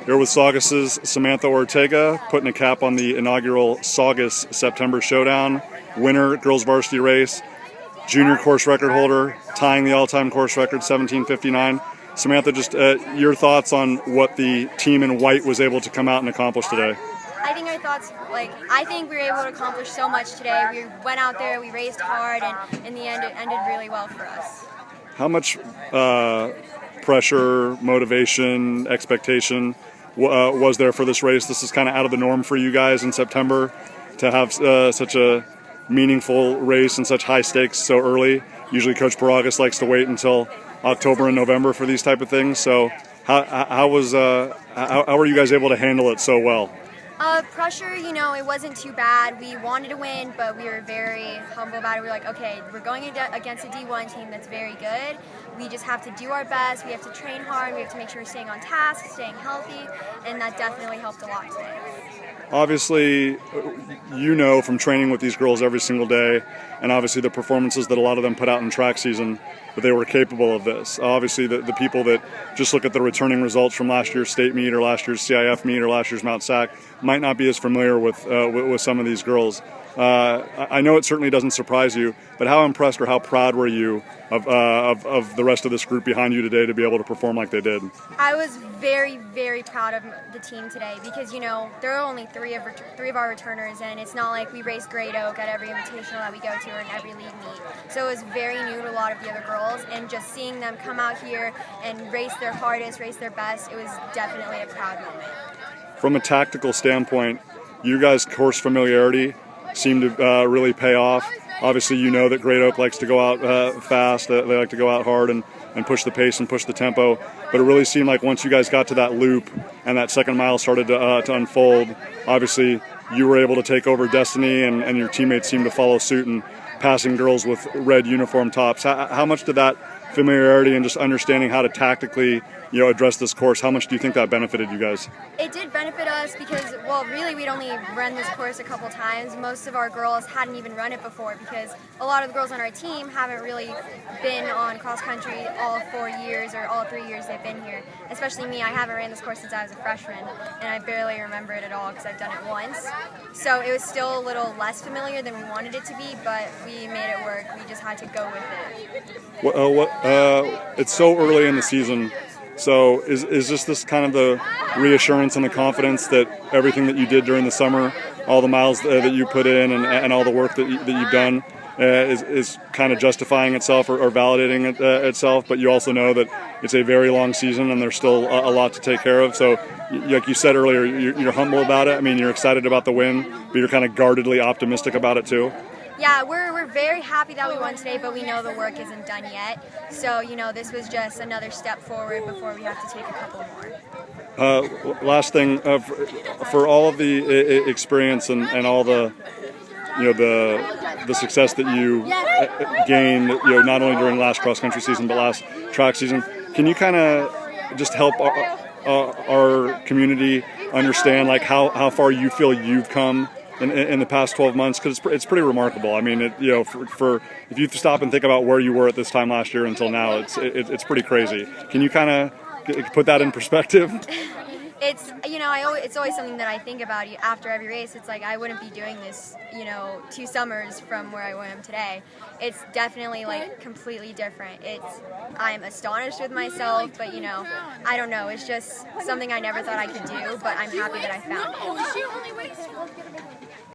Here with Saugus's Samantha Ortega, putting a cap on the inaugural Saugus September Showdown. Winner, girls varsity race, junior course record holder, tying the all-time course record, 17:59. Samantha, just your thoughts on what the team in white was able to come out and accomplish today. I think our thoughts, I think we were able to accomplish so much today. We went out there, we raced hard, and in the end, it ended really well for us. How much pressure, motivation, expectation was there for this race? This is kind of out of the norm for you guys in September to have such a meaningful race and such high stakes so early. Usually Coach Paragas likes to wait until October and November for these type of things. So how were you guys able to handle it so well? Pressure, it wasn't too bad. We wanted to win, but we were very humble about it. We were like, okay, we're going against a D1 team that's very good. We just have to do our best. We have to train hard. We have to make sure we're staying on task, staying healthy, and that definitely helped a lot today. Obviously, from training with these girls every single day, and obviously the performances that a lot of them put out in track season, that they were capable of this. Obviously, the people that just look at the returning results from last year's state meet or last year's CIF meet or last year's Mount Sac might not be as familiar with some of these girls. I know it certainly doesn't surprise you, but how impressed or how proud were you of the rest of this group behind you today to be able to perform like they did? I was very, very proud of the team today because, there are only three of our returners, and it's not like we race Great Oak at every invitational that we go to or in every league meet. So it was very new to a lot of the other girls, and just seeing them come out here and race their hardest, race their best, it was definitely a proud moment. From a tactical standpoint, you guys' course familiarity seemed to really pay off. Obviously, you know that Great Oak likes to go out fast. They like to go out hard and push the pace and push the tempo. But it really seemed like once you guys got to that loop and that second mile started to unfold, obviously you were able to take over destiny, and your teammates seemed to follow suit and passing girls with red uniform tops. How much did that familiarity and just understanding how to tactically address this course, how much do you think that benefited you guys? It did benefit us because, really we'd only run this course a couple times. Most of our girls hadn't even run it before because a lot of the girls on our team haven't really been on cross country all 4 years or all 3 years they've been here. Especially me, I haven't ran this course since I was a freshman, and I barely remember it at all because I've done it once. So it was still a little less familiar than we wanted it to be, but we made it work. We just had to go with it. It's so early in the season. So is this kind of the reassurance and the confidence that everything that you did during the summer, all the miles that you put in and all the work that you've done is kind of justifying itself or validating itself, but you also know that it's a very long season and there's still a lot to take care of. So like you said earlier, you're humble about it. I mean, you're excited about the win, but you're kind of guardedly optimistic about it too. Yeah, we're very happy that we won today, but we know the work isn't done yet. So, this was just another step forward before we have to take a couple more. Last thing, for all of the experience and all the success that you gained, not only during last cross country season but last track season, can you kind of just help our community understand how far you feel you've come in the past 12 months, because it's pretty remarkable. I mean, for if you stop and think about where you were at this time last year until now, it's pretty crazy. Can you kind of put that in perspective? It's it's always something that I think about after every race. It's like I wouldn't be doing this 2 summers from where I am today. It's definitely completely different. I'm astonished with myself, but I don't know. It's just something I never thought I could do, but I'm happy that I found it.